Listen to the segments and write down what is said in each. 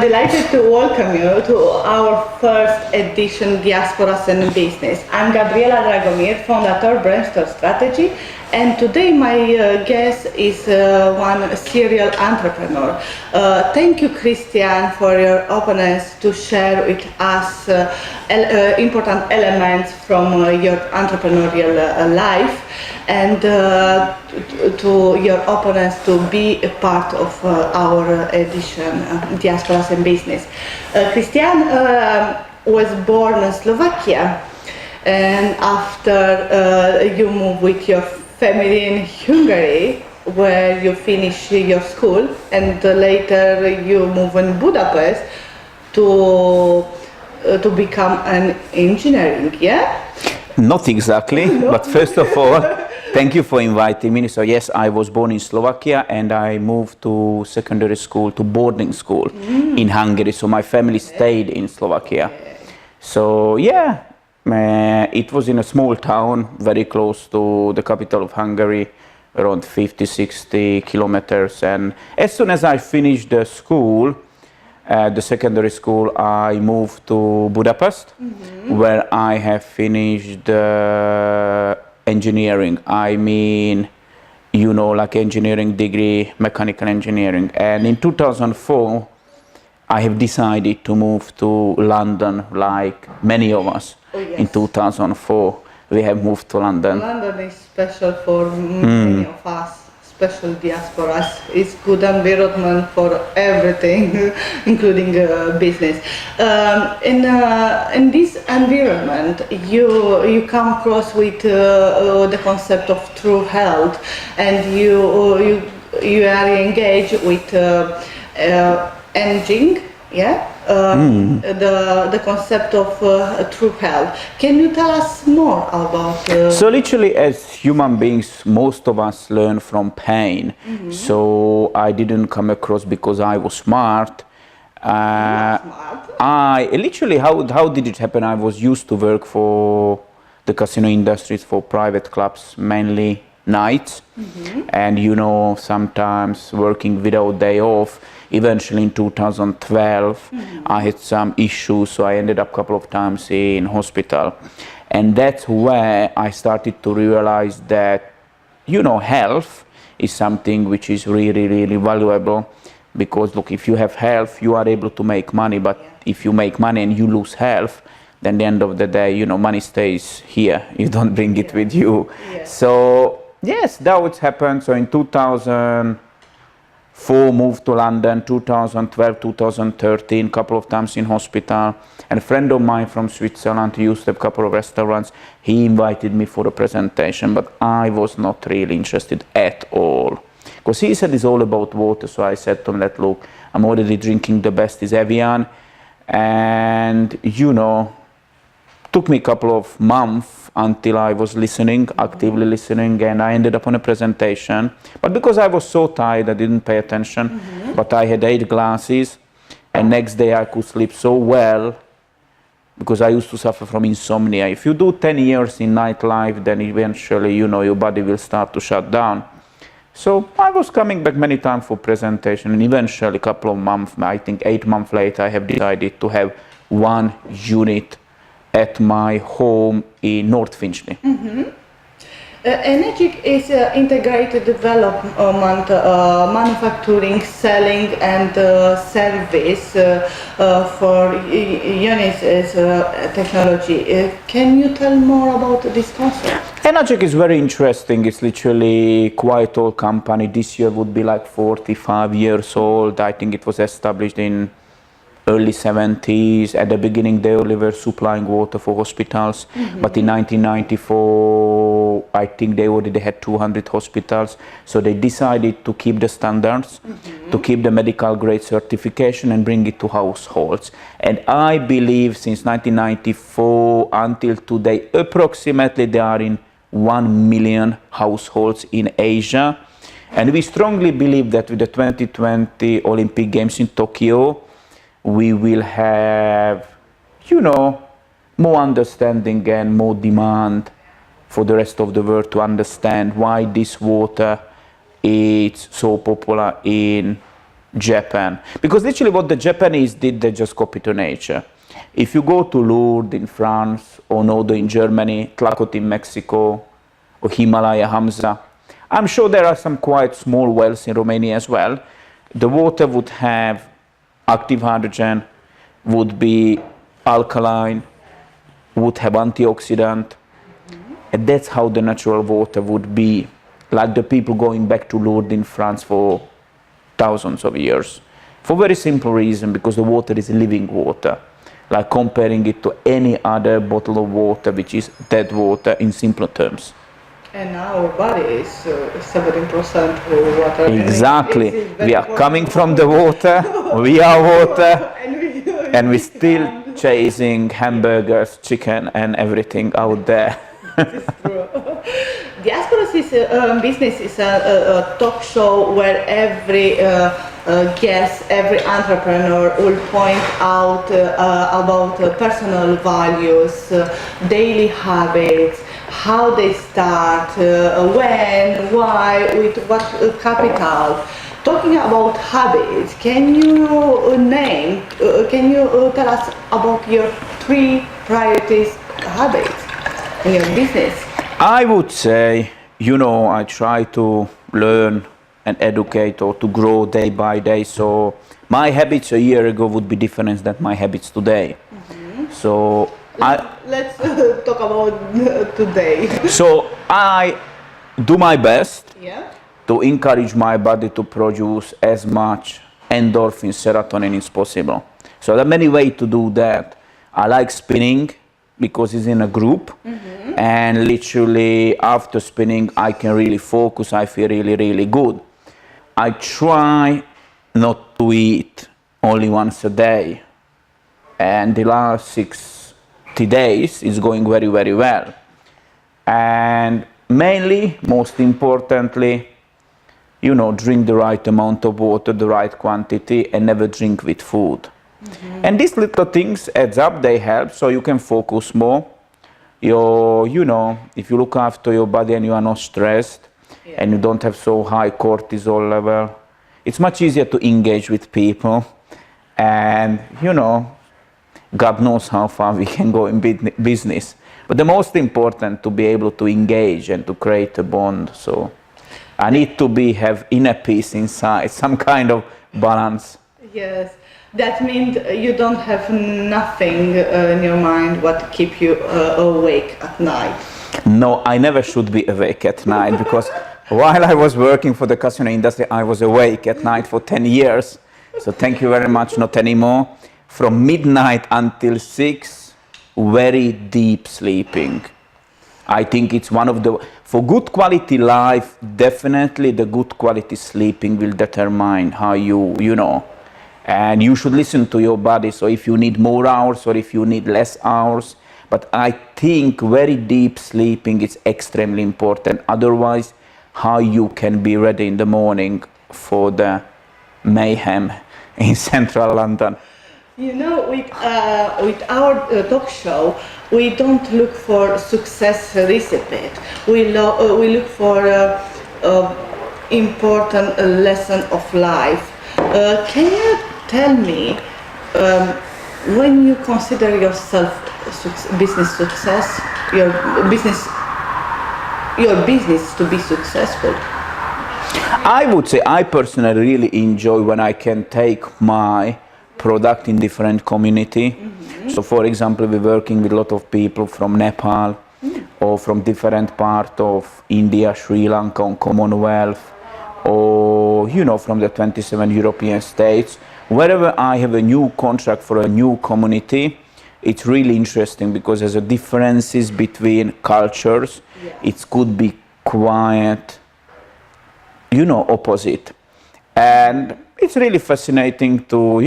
I'm delighted to welcome you to our first edition Diasporas and Business. I'm Gabriela Dragomir, founder of Brainstorm Strategy, and today my guest is one serial entrepreneur. Thank you, Kristian, for your openness to share with us important elements from your entrepreneurial life, and to your openness to be a part of our edition, Diasporas and Business. Kristian was born in Slovakia, and after you moved with your family in Hungary, where you finish your school, and later you move in Budapest to become an engineering, yeah? Not exactly, but first of all, thank you for inviting me. So yes, I was born in Slovakia and I moved to secondary school, to boarding school in Hungary. So my family stayed in Slovakia. So yeah, it was in a small town, very close to the capital of Hungary, around 50-60 kilometers. And as soon as I finished the school, the secondary school, I moved to Budapest, where I have finished engineering. I mean, you know, like engineering degree, mechanical engineering. And in 2004, I have decided to move to London, like many of us. Oh, yes. In 2004, we have moved to London. London is special for many of us. Special diasporas. It's good environment for everything, including business. In this environment, you come across with the concept of true health, and you are engaged with Enagic, yeah. The concept of true health. Can you tell us more about? So literally, as human beings, most of us learn from pain. So I didn't come across because I was smart. I literally, how did it happen? I was used to work for the casino industries, for private clubs, mainly nights, and you know, sometimes working without day off. Eventually in 2012, I had some issues, so I ended up a couple of times in hospital. And that's where I started to realize that, you know, health is something which is really, really valuable. Because look, if you have health, you are able to make money, but if you make money and you lose health, then at the end of the day, you know, money stays here. You don't bring it with you. So yes, that would happen. So in 2004, moved to London, 2012, 2013, couple of times in hospital. And a friend of mine from Switzerland, he used to have a couple of restaurants, he invited me for a presentation, but I was not really interested at all. Because he said it's all about water, so I said to him that, look, I'm already drinking the best is Evian. And, you know, took me a couple of months until I was listening, actively listening, and I ended up on a presentation. But because I was so tired, I didn't pay attention. But I had 8 glasses, and next day I could sleep so well, because I used to suffer from insomnia. If you do 10 years in nightlife, then eventually, you know, your body will start to shut down. So I was coming back many times for presentation, and eventually, a couple of months, I think 8 months later, I have decided to have 1 unit at my home in North Finchley. Enagic is integrated development, manufacturing, selling, and service for Unisys technology. Can you tell more about this concept? Enagic is very interesting. It's literally quite old company. This year would be like 45 years old. I think it was established in early 70s. At the beginning, they only were supplying water for hospitals. But in 1994, I think they already had 200 hospitals. So they decided to keep the standards, to keep the medical grade certification and bring it to households. And I believe since 1994 until today, approximately they are in 1 million households in Asia. And we strongly believe that with the 2020 Olympic Games in Tokyo, we will have, you know, more understanding and more demand for the rest of the world to understand why this water is so popular in Japan. Because literally what the Japanese did, they just copied to nature. If you go to Lourdes in France, or Nodo in Germany, Tlacot in Mexico, or Himalaya Hamza, I'm sure there are some quite small wells in Romania as well. The water would have active hydrogen, would be alkaline, would have antioxidant, and that's how the natural water would be, like the people going back to Lourdes in France for thousands of years. For very simple reason, because the water is living water, like comparing it to any other bottle of water, which is dead water in simpler terms. And our body is 17% water. Exactly. We are coming from the water, we are water, and we're still chasing hamburgers, chicken, and everything out there. This is true. Diasporas business is a talk show where every guest, every entrepreneur will point out about personal values, daily habits, how they start, when, why, with what capital. Talking about habits, can you tell us about your 3 priorities habits in your business? I would say, I try to learn and educate or to grow day by day. So my habits a year ago would be different than my habits today. So let's talk about today. So I do my best Yeah. to encourage my body to produce as much endorphin, serotonin as possible. So there are many ways to do that. I like spinning because it's in a group, and literally after spinning I can really focus. I feel really, really good. I try not to eat only once a day, and the last 60 days is going very, very well. And mainly, most importantly, drink the right amount of water, the right quantity, and never drink with food. And these little things adds up, they help, so you can focus more. If you look after your body and you are not stressed, and you don't have so high cortisol level, it's much easier to engage with people. And, God knows how far we can go in business. But the most important to be able to engage and to create a bond. So I need to have inner peace inside, some kind of balance. Yes, that means you don't have nothing in your mind what keep you awake at night. No, I never should be awake at night, because while I was working for the casino industry, I was awake at night for 10 years. So thank you very much, not anymore. From midnight until 6, very deep sleeping. I think it's one of the, for good quality life, definitely the good quality sleeping will determine how and you should listen to your body. So if you need more hours or if you need less hours, but I think very deep sleeping is extremely important. Otherwise, how you can be ready in the morning for the mayhem in central London. With our talk show, we don't look for success recipe. We look for important lesson of life. Can you tell me when you consider yourself business success, your business to be successful? I would say I personally really enjoy when I can take my product in different community. So for example, we're working with a lot of people from Nepal or from different part of India, Sri Lanka, on Commonwealth, or from the 27 European states. Wherever I have a new contract for a new community, it's really interesting because there's a differences between cultures. It could be quite opposite, and it's really fascinating to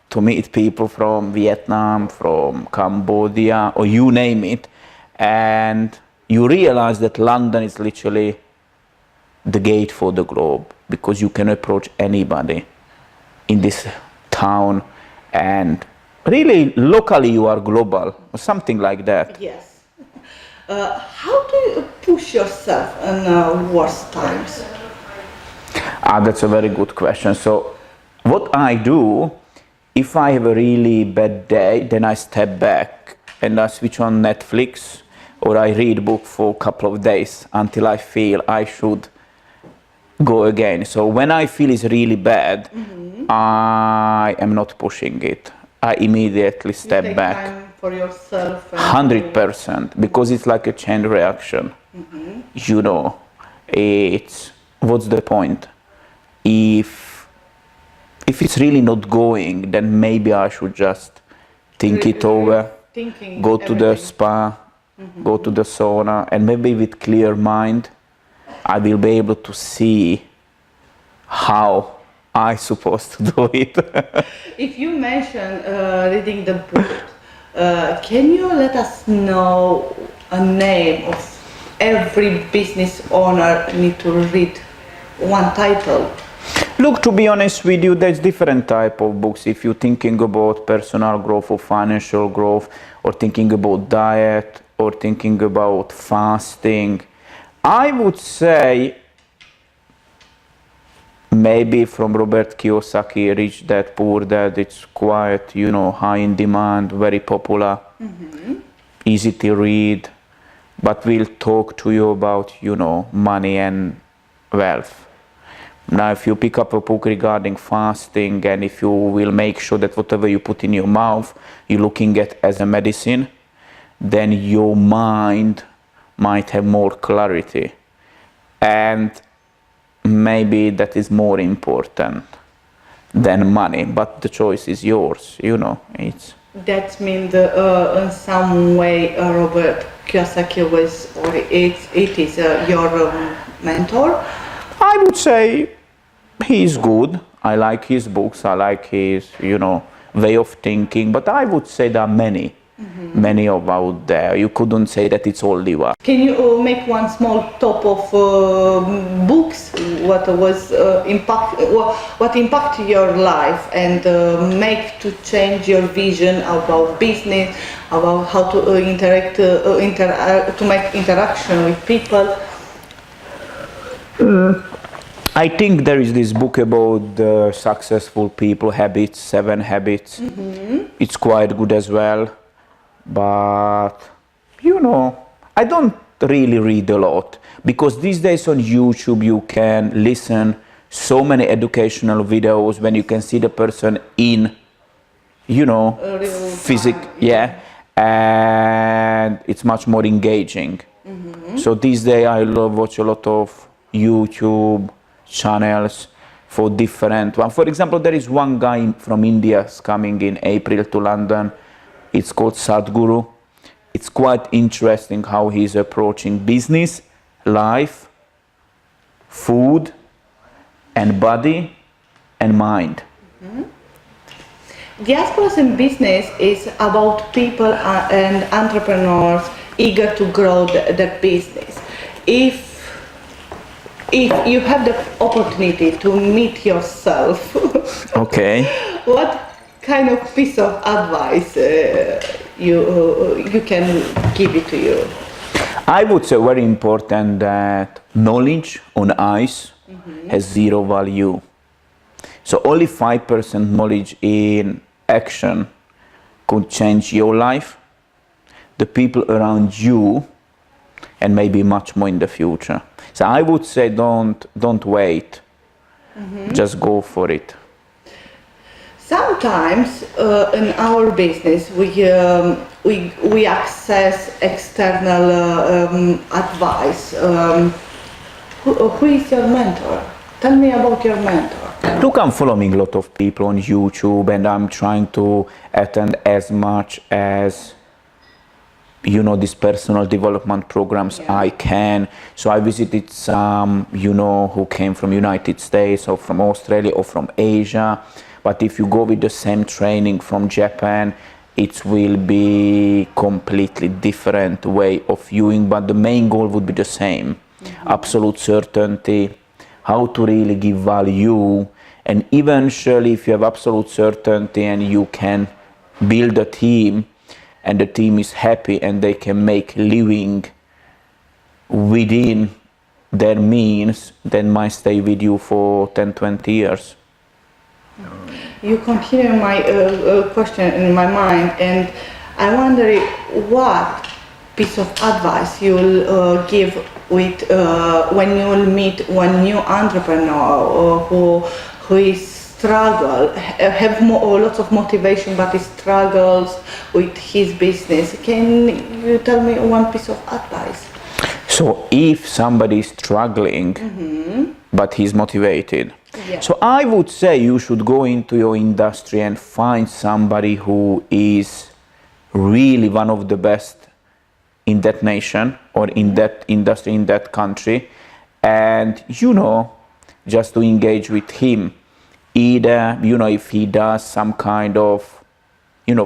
to meet people from Vietnam, from Cambodia, or you name it, and you realize that London is literally the gate for the globe, because you can approach anybody in this town, and really locally you are global, or something like that. Yes. How do you push yourself in worst times? That's a very good question. So what I do, if I have a really bad day, then I step back and I switch on Netflix or I read a book for a couple of days until I feel I should go again. So when I feel it's really bad, I am not pushing it. I immediately step you take back. Time for yourself. 100%, because it's like a chain reaction. You know, it's what's the point? If it's really not going, then maybe I should just think it over, go to the spa, go to the sauna, and maybe with clear mind, I will be able to see how I supposed to do it. If you mention reading the book, can you let us know a name of every business owner need to read one title? Look, to be honest with you, there's different type of books. If you're thinking about personal growth or financial growth, or thinking about diet, or thinking about fasting, I would say maybe from Robert Kiyosaki, Rich Dad, Poor Dad. It's quite, high in demand, very popular, easy to read, but will talk to you about, money and wealth. Now, if you pick up a book regarding fasting, and if you will make sure that whatever you put in your mouth, you're looking at as a medicine, then your mind might have more clarity. And maybe that is more important than money, but the choice is yours, That means in some way Robert Kiyosaki was, or it is your mentor? I would say he's good. I like his books. I like his, way of thinking. But I would say there are many of out there. You couldn't say that it's only one. Can you make one small top of books? What was what impacted your life and make to change your vision about business, about how to interact, to make interaction with people? I think there is this book about the successful people habits, 7 habits. It's quite good as well. But, I don't really read a lot, because these days on YouTube you can listen so many educational videos when you can see the person in, and it's much more engaging. So these days I watch a lot of YouTube channels for different one. For example, there is one guy from India coming in April to London. It's called Sadhguru. It's quite interesting how he's approaching business, life, food, and body and mind. Diasporas in business is about people and entrepreneurs eager to grow their business. If you have the opportunity to meet yourself, okay, what kind of piece of advice you can give it to you? I would say very important that knowledge on ice has 0 value. So only 5% knowledge in action could change your life, the people around you, and maybe much more in the future. So I would say don't wait, just go for it. Sometimes in our business we access external advice. Who is your mentor? Tell me about your mentor. Look, I'm following a lot of people on YouTube, and I'm trying to attend as much as these personal development programs I can. So I visited some who came from United States or from Australia or from Asia. But if you go with the same training from Japan, it will be completely different way of viewing, but the main goal would be the same. Absolute certainty, how to really give value, and eventually if you have absolute certainty and you can build a team and the team is happy and they can make living within their means, then might stay with you for 10-20 years. You continue my question in my mind, and I wonder what piece of advice you will give with when you will meet one new entrepreneur who is have lots of motivation, but he struggles with his business. Can you tell me one piece of advice? So if somebody is struggling, but he's motivated, so I would say you should go into your industry and find somebody who is really one of the best in that nation or in that industry, in that country, and just to engage with him. Either, if he does some kind of,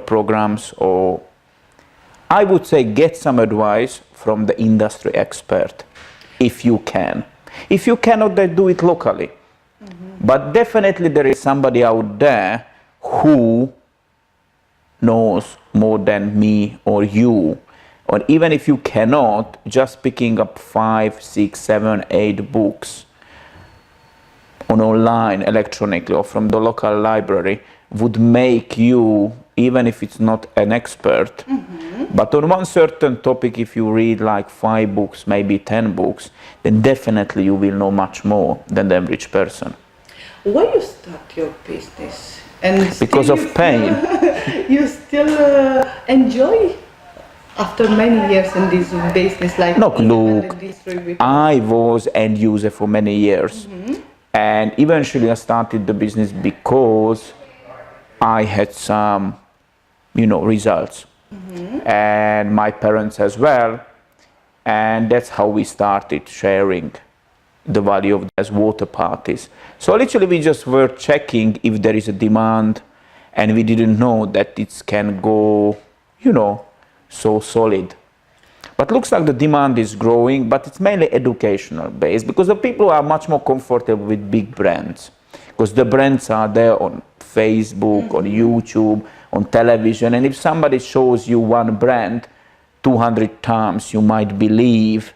programs, or I would say get some advice from the industry expert, if you can. If you cannot, then do it locally. But definitely there is somebody out there who knows more than me or you. Or even if you cannot, just picking up 5, 6, 7, 8 books on online, electronically, or from the local library would make you, even if it's not an expert, but on one certain topic, if you read like 5 books, maybe 10 books, then definitely you will know much more than the average person. Why you start your business? And because of pain. You still enjoy after many years in this business, like look, I was end user for many years. And eventually I started the business because I had some, results. And my parents as well. And that's how we started sharing the value of those water parties. So literally we just were checking if there is a demand, and we didn't know that it can go, so solid. But looks like the demand is growing, but it's mainly educational based, because the people are much more comfortable with big brands, because the brands are there on Facebook, on YouTube, on television, and if somebody shows you one brand 200 times, you might believe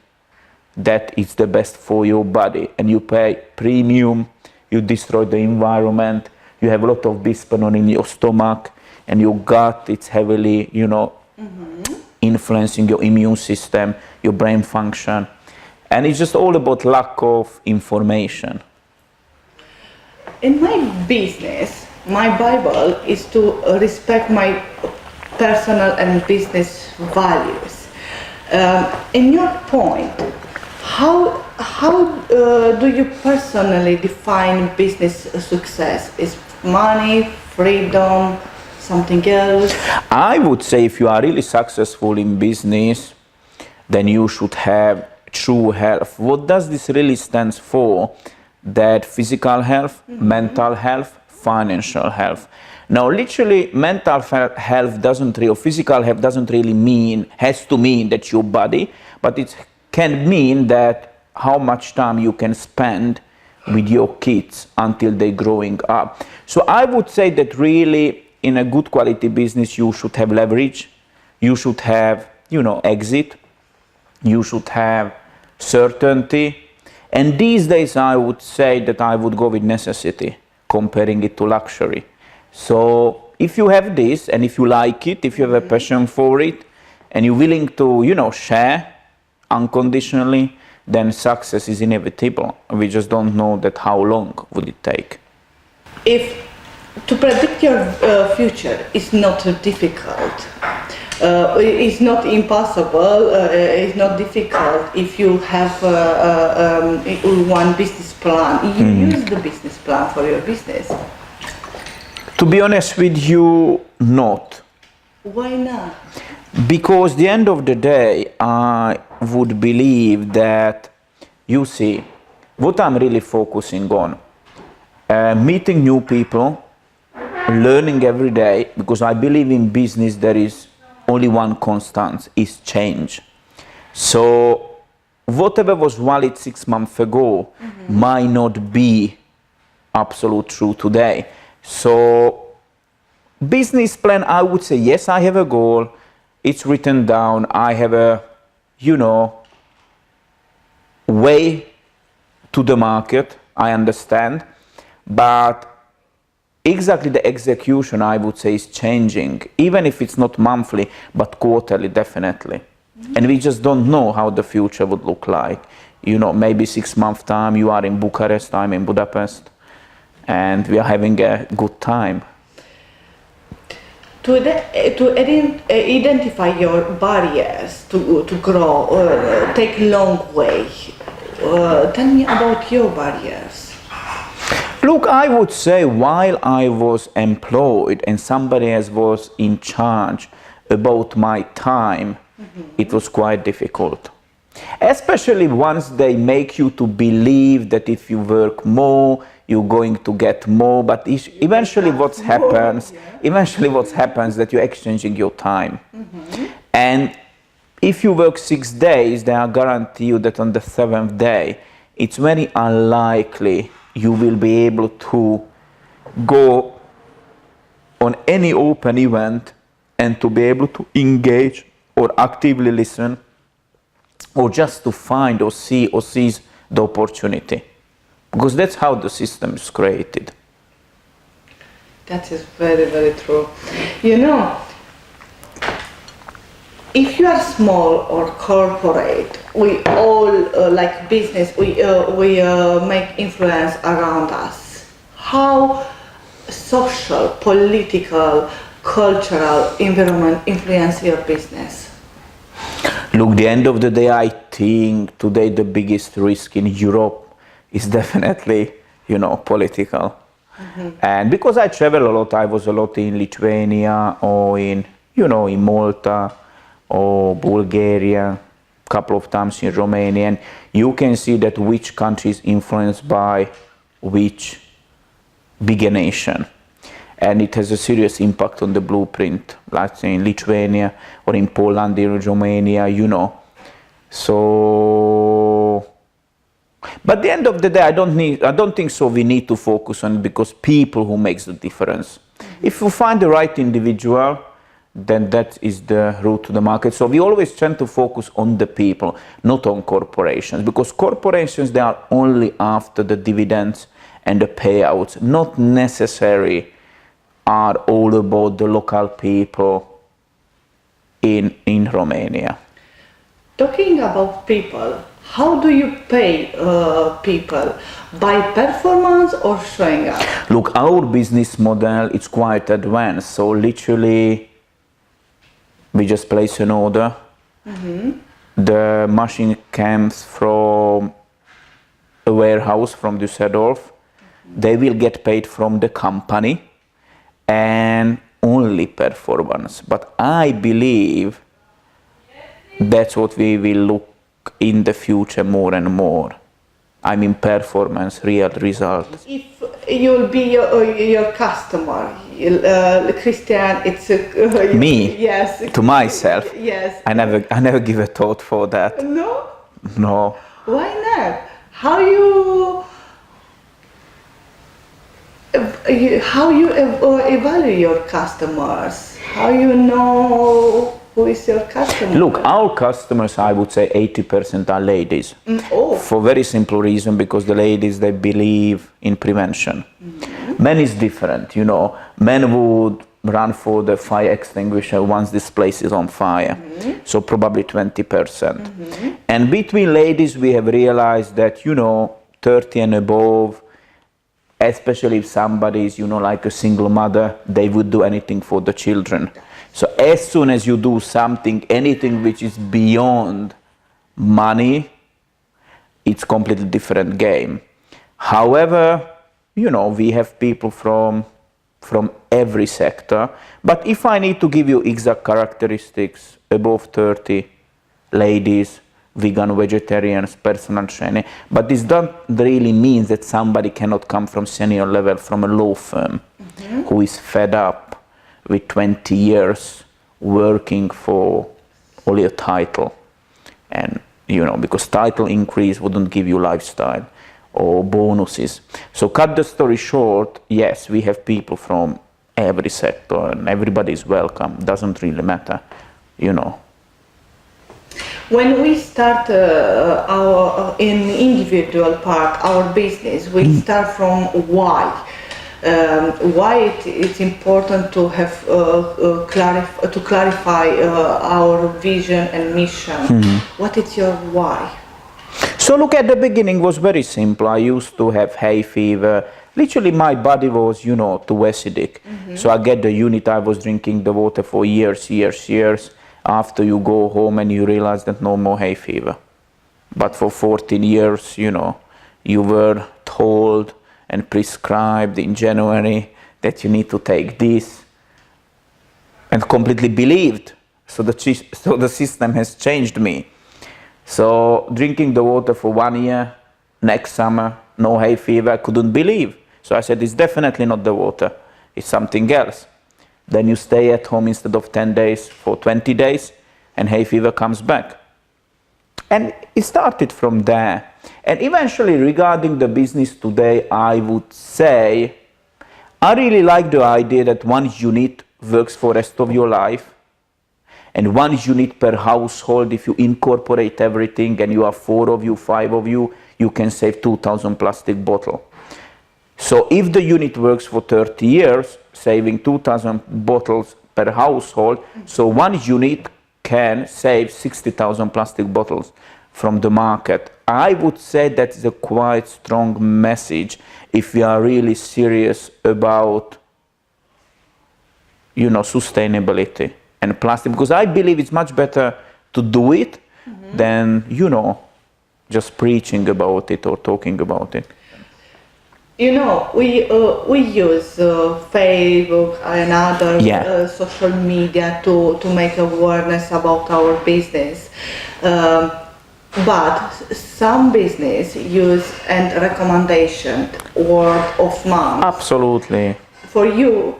that it's the best for your body, and you pay premium, you destroy the environment, you have a lot of bisphenol in your stomach, and your gut, it's heavily, influencing your immune system, your brain function, and it's just all about lack of information. In my business, my Bible is to respect my personal and business values. In your point, how do you personally define business success? Is money, freedom, something else? I would say if you are really successful in business, then you should have true health. What does this really stand for? That physical health, mental health, financial health. Now, literally, mental health doesn't really, or physical health doesn't really has to mean that your body, but it can mean that how much time you can spend with your kids until they're growing up. So I would say that really, in a good quality business, you should have leverage, you should have, exit, you should have certainty. And these days, I would say that I would go with necessity, comparing it to luxury. So if you have this, and if you like it, if you have a passion for it, and you're willing to, share unconditionally, then success is inevitable. We just don't know that how long would it take. If to predict your future is not difficult, it's not impossible, it's not difficult if you have one business plan. You use the business plan for your business. To be honest with you, not. Why not? Because the end of the day, I would believe that, you see, what I'm really focusing on, meeting new people, learning every day, because I believe in business there is only one constant, is change. So whatever was valid 6 months ago might not be absolute true today. So business plan, I would say, yes, I have a goal. It's written down. I have a, way to the market. I understand. But exactly the execution, I would say, is changing, even if it's not monthly, but quarterly, definitely. And we just don't know how the future would look like. You know, maybe 6 months time you are in Bucharest, I'm in Budapest, and we are having a good time. To identify your barriers to grow or take long way, tell me about your barriers. Look, I would say while I was employed and somebody else was in charge about my time, it was quite difficult. Especially once they make you to believe that if you work more, you're going to get more, but eventually what happens that you're exchanging your time. And if you work 6 days, they are guarantee you that on the 7th day, it's very unlikely you will be able to go on any open event and to be able to engage or actively listen or just to find or see or seize the opportunity. Because that's how the system is created. That is very, very true. You know, if you are small or corporate, we all like business, we make influence around us. How social, political, cultural environment influence your business? Look, the end of the day, I think today the biggest risk in Europe is definitely, you know, political. And because I travel a lot, I was a lot in Lithuania or in, you know, in Malta or Bulgaria, a couple of times in Romania, and you can see that which country is influenced by which bigger nation. And it has a serious impact on the blueprint, like in Lithuania or in Poland, in Romania, you know. So, but at the end of the day, I don't think so we need to focus on it, because people who makes the difference. If you find the right individual, then that is the route to the market. So we always tend to focus on the people, not on corporations, because corporations, they are only after the dividends and the payouts, not necessarily are all about the local people in Romania. Talking about people, how do you pay people? By performance or showing up? Look, our business model is quite advanced. So literally, we just place an order. The machine comes from a warehouse from Düsseldorf. They will get paid from the company and only performance. But I believe that's what we will look in the future more and more. I mean, performance, real results. If you'll be your customer, Kristian, it's me. Yes. To myself. Yes. I never give a thought for that. No. No. Why not? How you evaluate your customers? How you know who is your customer? Look, our customers, I would say 80% are ladies. For very simple reason, because the ladies, they believe in prevention. Men is different, you know. Men would run for the fire extinguisher once this place is on fire. So probably 20%. And between ladies, we have realized that, you know, 30 and above, especially if somebody is, you know, like a single mother, they would do anything for the children. So as soon as you do something, anything which is beyond money, it's completely different game. However, you know, we have people from every sector. But if I need to give you exact characteristics, above 30, ladies, vegan, vegetarians, personal training. But this doesn't really mean that somebody cannot come from senior level from a law firm who is fed up with 20 years working for only a title. And, you know, because title increase wouldn't give you lifestyle or bonuses. So cut the story short, yes, we have people from every sector and everybody is welcome. Doesn't really matter, you know. When we start our in individual part, our business, we start from why. why it's important to have clarify our vision and mission. What is your why? So look, at the beginning was very simple. I used to have hay fever. Literally my body was, too acidic. So I get the unit, I was drinking the water for years. After you go home and you realize that no more hay fever. But for 14 years, you were told and prescribed in January that you need to take this and completely believed. So the system has changed me. So drinking the water for 1 year, next summer, no hay fever, I couldn't believe. So I said, it's definitely not the water, it's something else. Then you stay at home instead of 10 days for 20 days and hay fever comes back. And it started from there. And eventually regarding the business today, I would say, I really like the idea that one unit works for the rest of your life. And 1 unit per household, if you incorporate everything and you are 4 of you, 5 of you, you can save 2,000 plastic bottles. So if the unit works for 30 years, saving 2,000 bottles per household, so 1 unit can save 60,000 plastic bottles from the market. I would say that's a quite strong message if we are really serious about, sustainability and plastic, because I believe it's much better to do it than, just preaching about it or talking about it. We use Facebook and other social media to make awareness about our business. But some business use and recommendation, word of mouth. Absolutely. For you,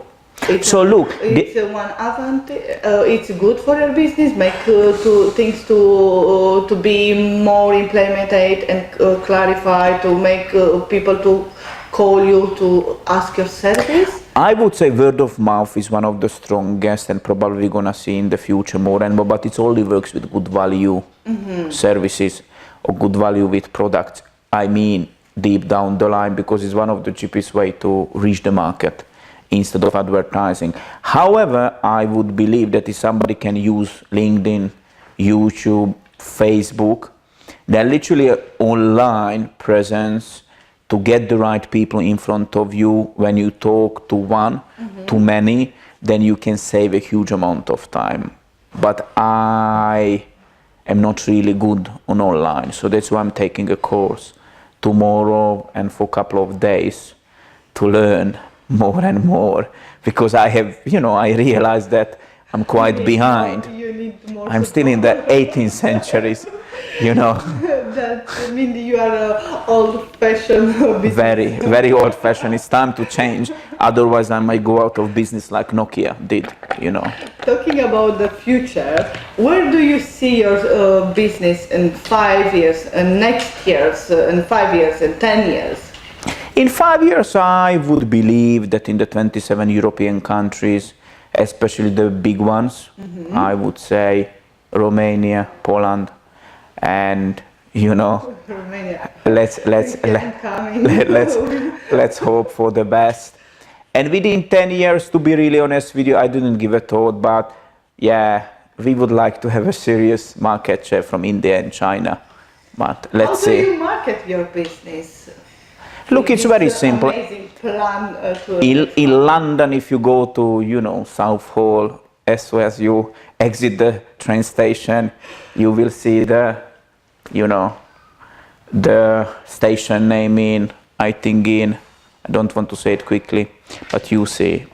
it's one advantage. It's good for your business. Make things to be more implemented and clarified. To make people to call you to ask your service. I would say word of mouth is one of the strongest, and probably gonna see in the future more and more. But it only works with good value services or good value with products. I mean, deep down the line, because it's one of the cheapest way to reach the market instead of advertising. However, I would believe that if somebody can use LinkedIn, YouTube, Facebook, they're literally an online presence to get the right people in front of you. When you talk to one, to many, then you can save a huge amount of time. But I am not really good on online, so that's why I'm taking a course tomorrow and for a couple of days to learn more and more, because I have, I realize that I'm quite behind. I'm still in the 18th centuries, That means you are old-fashioned. Very, very old-fashioned. It's time to change. Otherwise, I might go out of business like Nokia did, Talking about the future, where do you see your business in 5 years, and next years, in 5 years, and 10 years? In 5 years, I would believe that in the 27 European countries, especially the big ones, I would say Romania, Poland, and Romania. let's hope for the best. And within 10 years, to be really honest with you, I didn't give a thought, but we would like to have a serious market share from India and China. But let's see. How do you market your business? Look, it's very simple. Amazing plan in London, if you go to, South Hall, as soon as you exit the train station, you will see the station name I don't want to say it quickly, but you see.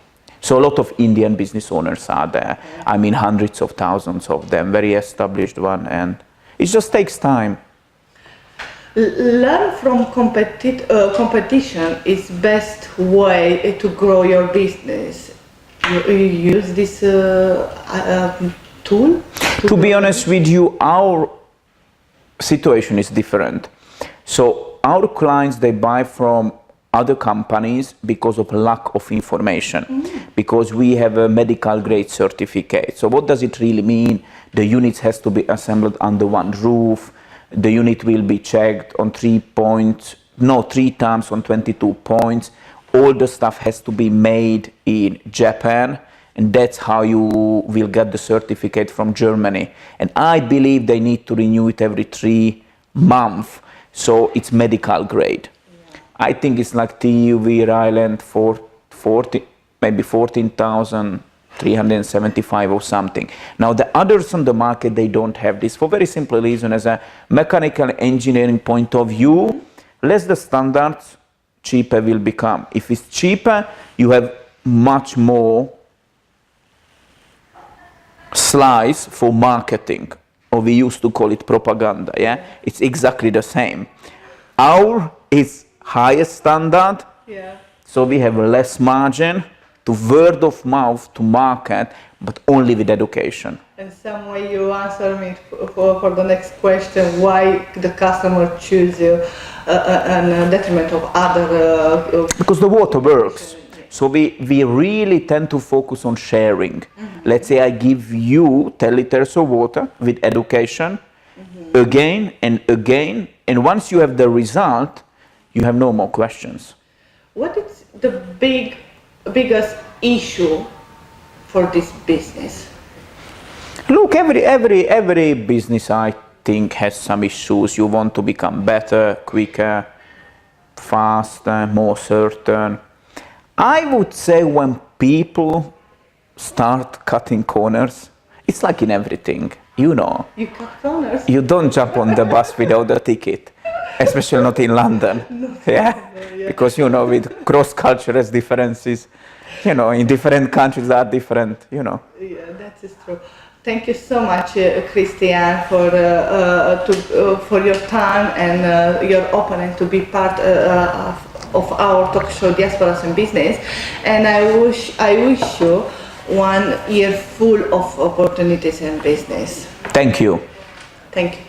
So a lot of Indian business owners are there. I mean, hundreds of thousands of them, very established one, and it just takes time. Learn from competition is best way to grow your business. You use this tool? To be honest with you, our situation is different. So our clients, they buy from other companies because of lack of information, because we have a medical grade certificate. So what does it really mean? The units has to be assembled under one roof. The unit will be checked on 3 times on 22 points. all the stuff has to be made in Japan, and that's how you will get the certificate from Germany. And I believe they need to renew it every 3 months, so it's medical grade. I think it's like TUV Island for 40, maybe 14,375 or something. Now the others on the market, they don't have this for very simple reason. As a mechanical engineering point of view, less the standards, cheaper will become. If it's cheaper, you have much more slice for marketing, or we used to call it propaganda. Yeah, it's exactly the same. Our is highest standard, so we have less margin to word of mouth to market, but only with education. In some way you answer me for the next question, why the customer choose you in detriment of other... Because the water works. So we really tend to focus on sharing. Let's say I give you 10 liters of water with education, again and again, and once you have the result, you have no more questions. What is the biggest issue for this business? Look, every business, I think, has some issues. You want to become better, quicker, faster, more certain. I would say when people start cutting corners, it's like in everything, you know. You cut corners? You don't jump on the bus without a ticket, especially not in London. Because, you know, with cross-cultural differences, you know, in different countries are different, you know. Yeah, that is true. Thank you so much, Kristian, for your time and your openness to be part of our talk show, Diasporas and Business. And I wish you 1 year full of opportunities in business. Thank you. Thank you.